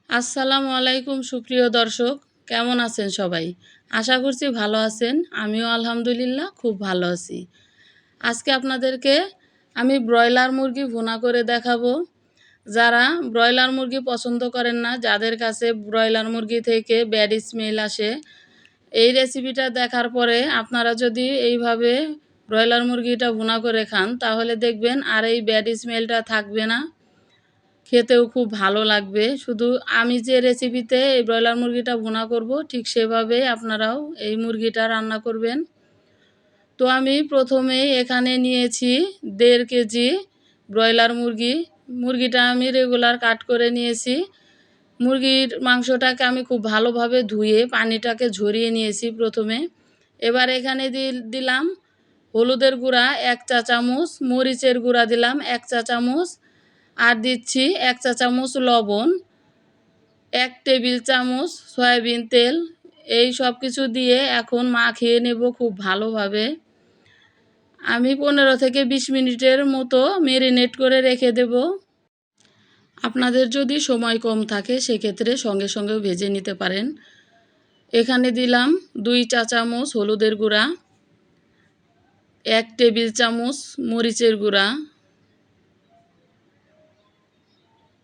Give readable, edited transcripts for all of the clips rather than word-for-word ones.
আসসালামু আলাইকুম সুপ্রিয় দর্শক, কেমন আছেন সবাই? আশা করছি ভালো আছেন। আমিও আলহামদুলিল্লাহ খুব ভালো আছি। আজকে আপনাদেরকে আমি ব্রয়লার মুরগি ভুনা করে দেখাবো। যারা ব্রয়লার মুরগি পছন্দ করেন না, যাদের কাছে ব্রয়লার মুরগি থেকে ব্যাড স্মেল আসে, এই রেসিপিটা দেখার পরে আপনারা যদি এইভাবে ব্রয়লার মুরগিটা ভুনা করে খান, তাহলে দেখবেন আর এই ব্যাড স্মেলটা থাকবে না, খেতেও খুব ভালো লাগবে। শুধু আমি যে রেসিপিতে এই ব্রয়লার মুরগিটা ভুনা করব, ঠিক সেভাবেই আপনারাও এই মুরগিটা রান্না করবেন। তো আমি প্রথমেই এখানে নিয়েছি 1.5 কেজি ব্রয়লার মুরগিটা আমি রেগুলার কাট করে নিয়েছি। মুরগির মাংসটাকে আমি খুব ভালোভাবে ধুয়ে পানিটাকে ঝরিয়ে নিয়েছি প্রথমে। এবার এখানে দিলাম হলুদের গুঁড়া 1 চা চামচ, মরিচের গুঁড়া দিলাম 1 চা চামচ, আর দিচ্ছি 1 চা চামচ লবণ, 1 টেবিল চামচ সয়াবিন তেল। এই সব কিছু দিয়ে এখন মাখিয়ে নেব খুব ভালোভাবে। আমি 15 থেকে 20 মিনিটের মতো ম্যারিনেট করে রেখে দেব। আপনাদের যদি সময় কম থাকে সেক্ষেত্রে সঙ্গে সঙ্গেও ভেজে নিতে পারেন। এখানে দিলাম 2 চা চামচ হলুদের গুঁড়া, 1 টেবিল চামচ মরিচের গুঁড়া,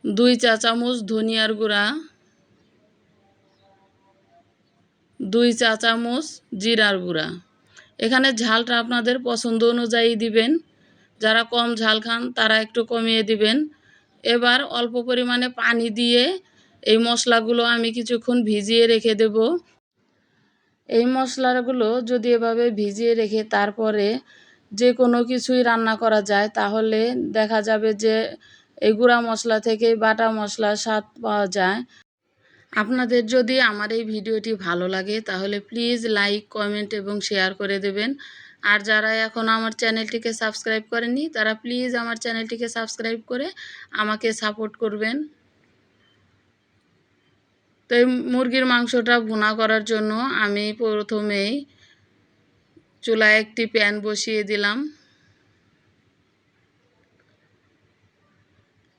2 চা চামচ ধনিয়ার গুঁড়া, 2 চা চামচ জিরার গুঁড়া। এখানে ঝালটা আপনাদের পছন্দ অনুযায়ী দিবেন। যারা কম ঝাল খান তারা একটু কমিয়ে দিবেন। এবার অল্প পরিমাণে পানি দিয়ে এই মশলাগুলো আমি কিছুক্ষণ ভিজিয়ে রেখে দেব। এই মশলাগুলো যদি এভাবে ভিজিয়ে রেখে তারপরে যে কোনো কিছুই রান্না করা যায়, তাহলে দেখা যাবে যে এই গুঁড়া মশলা থেকে বাটা মশলার স্বাদ পাওয়া যায়। আপনাদের যদি আমার এই ভিডিওটি ভালো লাগে তাহলে প্লিজ লাইক, কমেন্ট এবং শেয়ার করে দেবেন। আর যারা এখন আমার চ্যানেলটিকে সাবস্ক্রাইব করেননি তারা প্লিজ আমার চ্যানেলটিকে সাবস্ক্রাইব করে আমাকে সাপোর্ট করবেন। তো এই মুরগির মাংসটা ভুনা করার জন্য আমি প্রথমেই চুলায় একটি প্যান বসিয়ে দিলাম।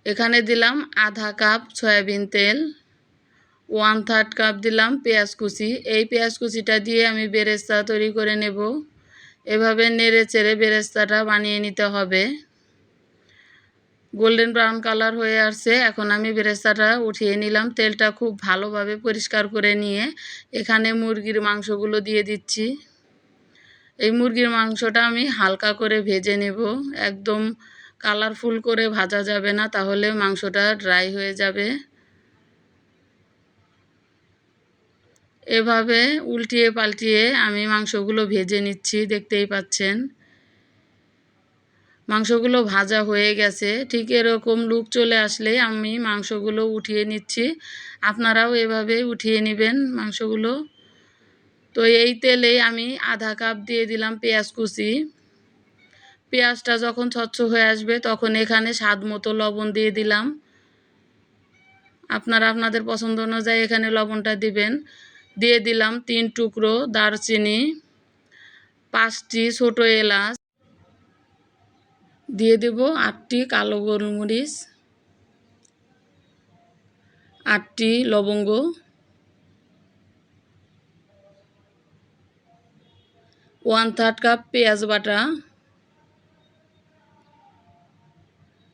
এখানে দিলাম আধা কাপ সয়াবিন তেল, 1/3 কাপ দিলাম পেঁয়াজ কুচি। এই পেঁয়াজ কুচিটা দিয়ে আমি বেরেস্তা তৈরি করে নেব। এভাবে নেড়ে চেড়ে বেরেস্তাটা বানিয়ে নিতে হবে। গোল্ডেন ব্রাউন কালার হয়ে আসছে, এখন আমি বেরেস্তাটা উঠিয়ে নিলাম। তেলটা খুব ভালোভাবে পরিষ্কার করে নিয়ে এখানে মুরগির মাংসগুলো দিয়ে দিচ্ছি। এই মুরগির মাংসটা আমি হালকা করে ভেজে নেব, একদম কালারফুল করে ভাজা যাবে না, তাহলে মাংসটা ড্রাই হয়ে যাবে। এভাবে উল্টিয়ে পাল্টিয়ে আমি মাংসগুলো ভেজে নিচ্ছি, দেখতেই পাচ্ছেন। মাংসগুলো ভাজা হয়ে গেছে। ঠিক এরকম লুক চলে আসলে আমি মাংসগুলো উঠিয়ে নিচ্ছি। আপনারাও এভাবে উঠিয়ে নেবেন মাংসগুলো। তো এই তেলে আমি আধা কাপ দিয়ে দিলাম পেঁয়াজ কুচি। পেঁয়াজটা যখন স্বচ্ছ হয়ে আসবে তখন এখানে স্বাদ মতো লবণ দিয়ে দিলাম। আপনারা আপনাদের পছন্দ অনুযায়ী এখানে লবণটা দিবেন। দিয়ে দিলাম 3 টুকরো দারচিনি, 5টি ছোট এলাচ, দিয়ে দেব 8টি কালো গোলমরিচ, 8টি লবঙ্গ, 1/3 কাপ পেঁয়াজ বাটা,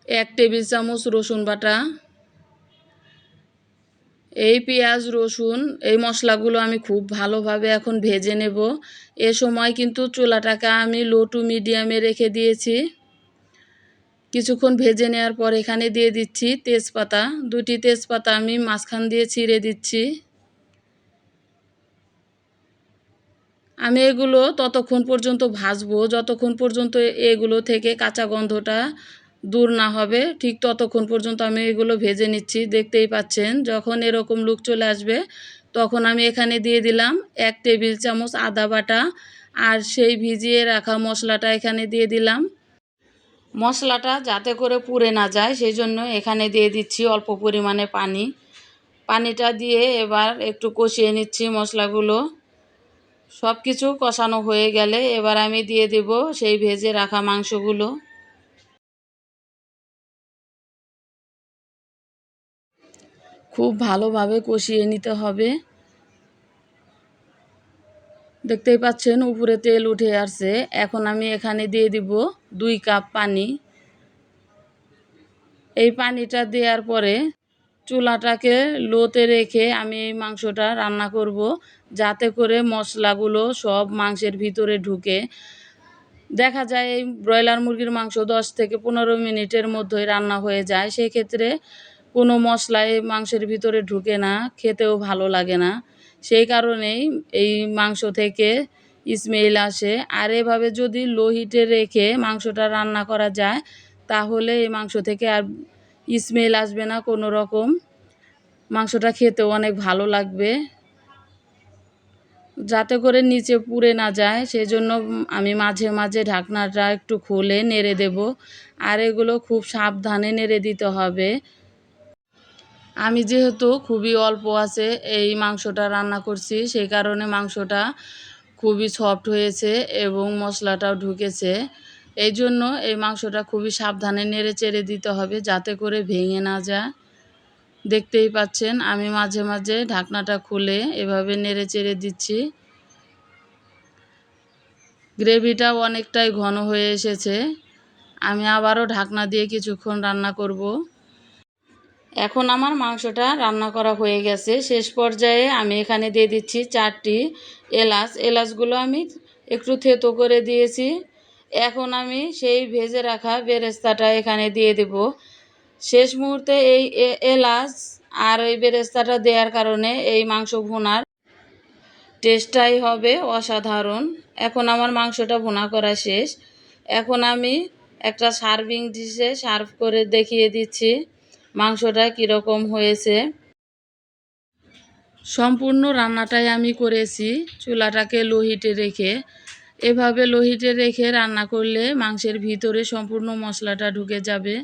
1 টেবিল চামচ রসুন বাটা। এই পেঁয়াজ রসুন এই মশলাগুলো আমি খুব ভালোভাবে এখন ভেজে নেব। এ সময় কিন্তু চুলাটাকে আমি লো টু মিডিয়ামে রেখে দিয়েছি। কিছুক্ষণ ভেজে নেওয়ার পর এখানে দিয়ে দিচ্ছি তেজপাতা। 2টি তেজপাতা আমি মাঝখান দিয়ে ছিঁড়ে দিচ্ছি। আমি এগুলো ততক্ষণ পর্যন্ত ভাজবো যতক্ষণ পর্যন্ত এগুলো থেকে কাঁচা গন্ধটা দূর না হবে, ঠিক ততক্ষণ পর্যন্ত আমি এগুলো ভেজে নিচ্ছি। দেখতেই পাচ্ছেন যখন এরকম লুক চলে আসবে তখন আমি এখানে দিয়ে দিলাম 1 টেবিল চামচ আদা বাটা, আর সেই ভিজিয়ে রাখা মশলাটা এখানে দিয়ে দিলাম। মশলাটা যাতে করে পুড়ে না যায় সেই জন্য এখানে দিয়ে দিচ্ছি অল্প পরিমাণে পানি। পানিটা দিয়ে এবার একটু কষিয়ে নিচ্ছি মশলাগুলো। সব কিছু কষানো হয়ে গেলে এবার আমি দিয়ে দেব সেই ভেজে রাখা মাংসগুলো। খুব ভালোভাবে কষিয়ে নিতে হবে। দেখতেই পাচ্ছেন উপরে তেল উঠে আসছে। এখন আমি এখানে দিয়ে দিব 2 কাপ পানি। এই পানিটা দেওয়ার পরে চুলাটাকে লোতে রেখে আমি এই মাংসটা রান্না করব, যাতে করে মশলাগুলো সব মাংসের ভিতরে ঢুকে। দেখা যায় এই ব্রয়লার মুরগির মাংস 10 থেকে 15 মিনিটের মধ্যেই রান্না হয়ে যায়। সেক্ষেত্রে কোনো মশলা এই মাংসের ভিতরে ঢুকে না, খেতেও ভালো লাগে না। সেই কারণেই এই মাংস থেকে স্মেল আসে। আর এভাবে যদি লো হিটে রেখে মাংসটা রান্না করা যায়, তাহলে এই মাংস থেকে আর স্মেল আসবে না কোনো রকম। মাংসটা খেতেও অনেক ভালো লাগবে। যাতে করে নিচে পুড়ে না যায়, সেজন্য আমি মাঝে মাঝে ঢাকনাটা একটু খুলে নেড়ে দেব। আর এগুলো খুব সাবধানে নেড়ে দিতে হবে। আমি যেহেতু খুবই অল্প আছে এই মাংসটা রান্না করছি, সেই কারণে মাংসটা খুবই সফট হয়েছে এবং মশলাটাও ঢুকেছে। এই জন্য এই মাংসটা খুবই সাবধানে নেড়ে চেড়ে দিতে হবে, যাতে করে ভেঙে না যায়। দেখতেই পাচ্ছেন আমি মাঝে মাঝে ঢাকনাটা খুলে এভাবে নেড়ে চেড়ে দিচ্ছি। গ্রেভিটাও অনেকটাই ঘন হয়ে এসেছে। আমি আবারও ঢাকনা দিয়ে কিছুক্ষণ রান্না করব। এখন আমার মাংসটা রান্না করা হয়ে গেছে। শেষ পর্যায়ে আমি এখানে দিয়ে দিচ্ছি 4টি এলাচ। এলাচগুলো আমি একটু থেতো করে দিয়েছি। এখন আমি সেই ভেজে রাখা বেরেস্তাটা এখানে দিয়ে দেব। শেষ মুহূর্তে এই এলাচ আর এই বেরেস্তাটা দেওয়ার কারণে এই মাংস ভুনার টেস্টটাই হবে অসাধারণ। এখন আমার মাংসটা ভুনা করা শেষ। এখন আমি একটা সার্ভিং ডিশে সার্ভ করে দেখিয়ে দিচ্ছি মাংসটা কীরকম হয়েছে। সম্পূর্ণ রান্নাটাই আমি করেছি চুলাটাকে লো হিটে রেখে। এভাবে লো হিটে রেখে রান্না করলে মাংসের ভিতরে সম্পূর্ণ মশলাটা ঢুকে যাবে,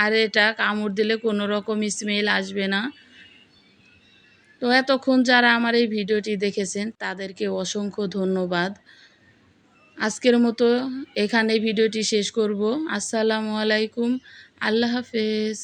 আর এটা কামড় দিলে কোনো রকম স্মেল আসবে না। তো এতক্ষণ যারা আমার এই ভিডিওটি দেখেছেন তাদেরকে অসংখ্য ধন্যবাদ। আজকের মতো এখানে ভিডিওটি শেষ করব। আসসালামু আলাইকুম, আল্লাহ হাফেজ।